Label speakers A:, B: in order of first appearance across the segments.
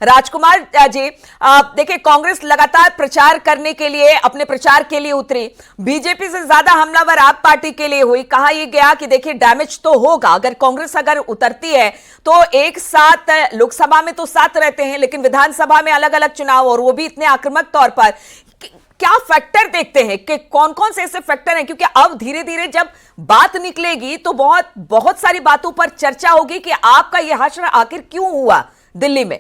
A: राजकुमार जी, देखिए कांग्रेस लगातार प्रचार करने के लिए, अपने प्रचार के लिए उतरी, बीजेपी से ज्यादा हमलावर आप पार्टी के लिए हुई। कहा यह गया कि देखिए डैमेज तो होगा, अगर कांग्रेस अगर उतरती है तो एक साथ लोकसभा में तो साथ रहते हैं लेकिन विधानसभा में अलग अलग चुनाव, और वो भी इतने आक्रामक तौर पर। क्या फैक्टर देखते हैं कि कौन कौन से ऐसे फैक्टर हैं, क्योंकि अब धीरे धीरे जब बात निकलेगी तो बहुत सारी बातों पर चर्चा होगी कि आपका यह हश्र आखिर क्यों हुआ दिल्ली में।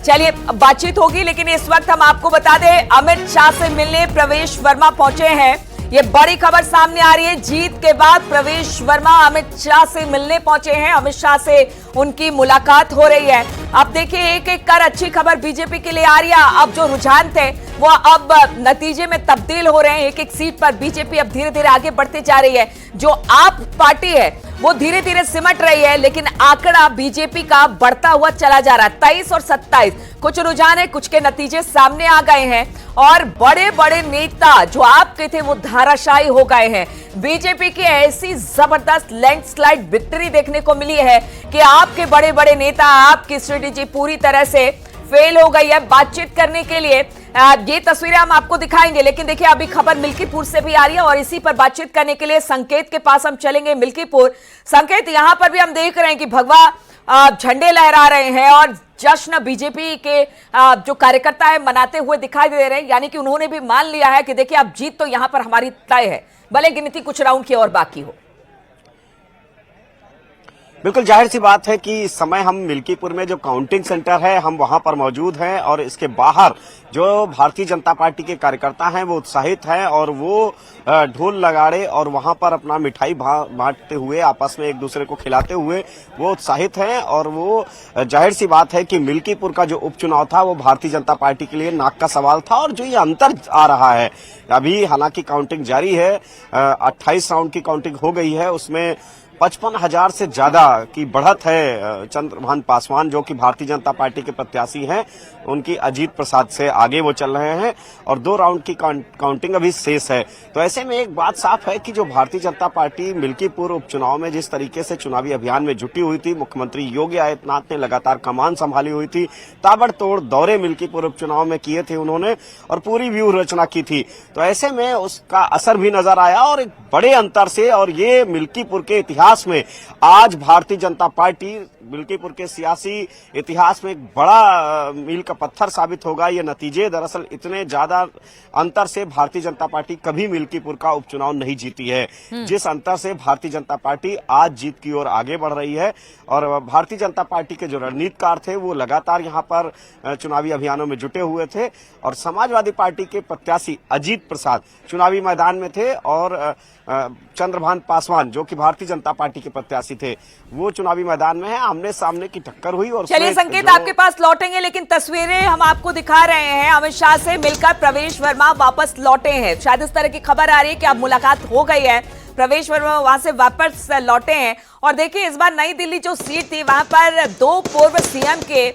A: चलिए बातचीत होगी, लेकिन इस वक्त हम आपको बता दें अमित शाह से मिलने प्रवेश वर्मा पहुंचे हैं। ये बड़ी खबर सामने आ रही है, जीत के बाद प्रवेश वर्मा अमित शाह से मिलने पहुंचे हैं, अमित शाह से उनकी मुलाकात हो रही है। अब देखिए एक एक कर अच्छी खबर बीजेपी के लिए आ रही है। अब जो रुझान थे वो अब नतीजे में तब्दील हो रहे हैं, एक एक सीट पर बीजेपी अब धीरे धीरे आगे बढ़ते जा रही है। जो आप पार्टी है वो धीरे धीरे सिमट रही है, लेकिन आंकड़ा बीजेपी का बढ़ता हुआ चला जा रहा है। 23 और 27 कुछ रुझान है, कुछ के नतीजे सामने आ गए हैं और बड़े बड़े नेता जो आपके थे वो धाराशायी हो गए हैं। बीजेपी की ऐसी जबरदस्त लैंडस्लाइड विक्ट्री देखने को मिली है कि आपके बड़े बड़े नेता, आपकी स्ट्रेटेजी पूरी तरह से फेल हो गई है। बातचीत करने के लिए ये तस्वीरें हम आपको दिखाएंगे, लेकिन देखिए अभी खबर मिल्कीपुर से भी आ रही है और इसी पर बातचीत करने के लिए संकेत के पास हम चलेंगे। मिल्कीपुर संकेत, यहां पर भी हम देख रहे हैं कि भगवा झंडे लहरा रहे हैं और जश्न बीजेपी के जो कार्यकर्ता है मनाते हुए दिखाई दे रहे हैं, यानी कि उन्होंने भी मान लिया है कि देखिए अब जीत तो यहां पर हमारी तय है, भले गिनती कुछ राउंड की और बाकी हो।
B: बिल्कुल जाहिर सी बात है कि इस समय हम मिल्कीपुर में जो काउंटिंग सेंटर है हम वहां पर मौजूद हैं और इसके बाहर जो भारतीय जनता पार्टी के कार्यकर्ता हैं वो उत्साहित हैं और वो ढोल लगाड़े और वहां पर अपना मिठाई बांटते हुए, आपस में एक दूसरे को खिलाते हुए वो उत्साहित हैं। और वो जाहिर सी बात है कि मिल्कीपुर का जो उपचुनाव था वो भारतीय जनता पार्टी के लिए नाक का सवाल था और जो ये अंतर आ रहा है, अभी हालांकि काउंटिंग जारी है, 28 राउंड की काउंटिंग हो गई है, उसमें 55,000 से ज्यादा की बढ़त है। चंद्रभान पासवान जो कि भारतीय जनता पार्टी के प्रत्याशी हैं, उनकी अजीत प्रसाद से आगे वो चल रहे हैं और 2 राउंड की काउंटिंग अभी शेष है। तो ऐसे में एक बात साफ है कि जो भारतीय जनता पार्टी मिल्कीपुर उपचुनाव में जिस तरीके से चुनावी अभियान में जुटी हुई थी, मुख्यमंत्री योगी आदित्यनाथ ने लगातार कमान संभाली हुई थी, ताबड़तोड़ दौरे मिल्कीपुर उपचुनाव में किए थे उन्होंने और पूरी व्यूह रचना की थी। तो ऐसे में उसका असर भी नजर आया और एक बड़े अंतर से, और ये मिल्कीपुर के इतिहास में आज भारतीय जनता पार्टी मिल्कीपुर के सियासी इतिहास में एक बड़ा मील का पत्थर साबित होगा। ये नतीजे दरअसल इतने ज्यादा अंतर से भारतीय जनता पार्टी कभी मिल्कीपुर का उपचुनाव नहीं जीती है, जिस अंतर से भारतीय जनता पार्टी आज जीत की ओर आगे बढ़ रही है। और भारतीय जनता पार्टी के जो रणनीतिकार थे वो लगातार यहाँ पर चुनावी अभियानों में जुटे हुए थे और समाजवादी पार्टी के प्रत्याशी अजीत प्रसाद चुनावी मैदान में थे और चंद्रभान पासवान जो कि भारतीय जनता पार्टी के प्रत्याशी थे वो चुनावी मैदान में है। आमने सामने की टक्कर हुई। और
A: चलिए संकेत आपके पास लौटेंगे, लेकिन तस्वीरें हम आपको दिखा रहे हैं, अमित शाह से मिलकर प्रवेश वर्मा वापस लौटे हैं। शायद इस तरह की खबर आ रही है कि अब मुलाकात हो गई है, प्रवेश वर्मा वहां से वापस लौटे हैं। और देखिए इस बार नई दिल्ली जो सीट थी वहां पर 2 पूर्व सीएम के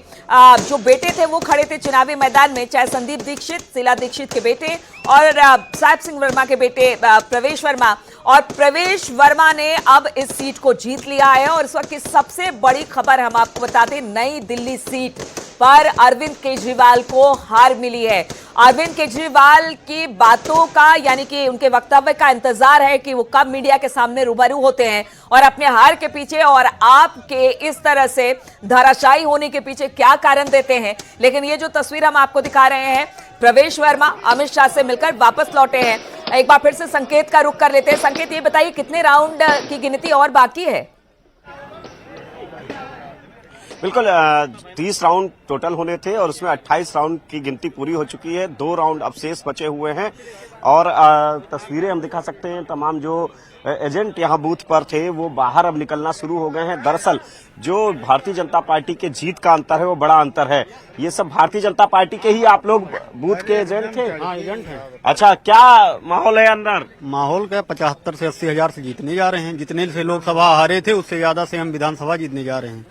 A: जो बेटे थे वो खड़े थे चुनावी मैदान में, चाहे संदीप दीक्षित, शीला दीक्षित के बेटे और साहेब सिंह वर्मा के बेटे प्रवेश वर्मा। और प्रवेश वर्मा ने अब इस सीट को जीत लिया है और इस वक्त की सबसे बड़ी खबर हम आपको बता दें, नई दिल्ली सीट पर अरविंद केजरीवाल को हार मिली है। अरविंद केजरीवाल की बातों का, यानी कि उनके वक्तव्य का इंतजार है कि वो कब मीडिया के सामने रूबरू होते हैं और अपने हार के पीछे और आपके इस तरह से धराशायी होने के पीछे क्या कारण देते हैं। लेकिन ये जो तस्वीर हम आपको दिखा रहे हैं, प्रवेश वर्मा अमित शाह से मिलकर वापस लौटे हैं। एक बार फिर से संकेत का रुख कर लेते हैं। संकेत ये बताइए कितने राउंड की गिनती और बाकी है?
B: बिल्कुल 30 राउंड टोटल होने थे और उसमें 28 राउंड की गिनती पूरी हो चुकी है, 2 राउंड अब शेष बचे हुए हैं। और तस्वीरें हम दिखा सकते हैं, तमाम जो एजेंट यहाँ बूथ पर थे वो बाहर अब निकलना शुरू हो गए हैं। दरअसल जो भारतीय जनता पार्टी के जीत का अंतर है वो बड़ा अंतर है। ये सब भारतीय जनता पार्टी के ही आप लोग बूथ के एजेंट थे?
C: हाँ, एजेंट हैं।
B: अच्छा, क्या माहौल है अंदर?
C: माहौल का 75 से 80 हजार से जीतने जा रहे हैं। जितने से लोकसभा हारे थे उससे ज्यादा से हम विधानसभा जीतने जा रहे हैं।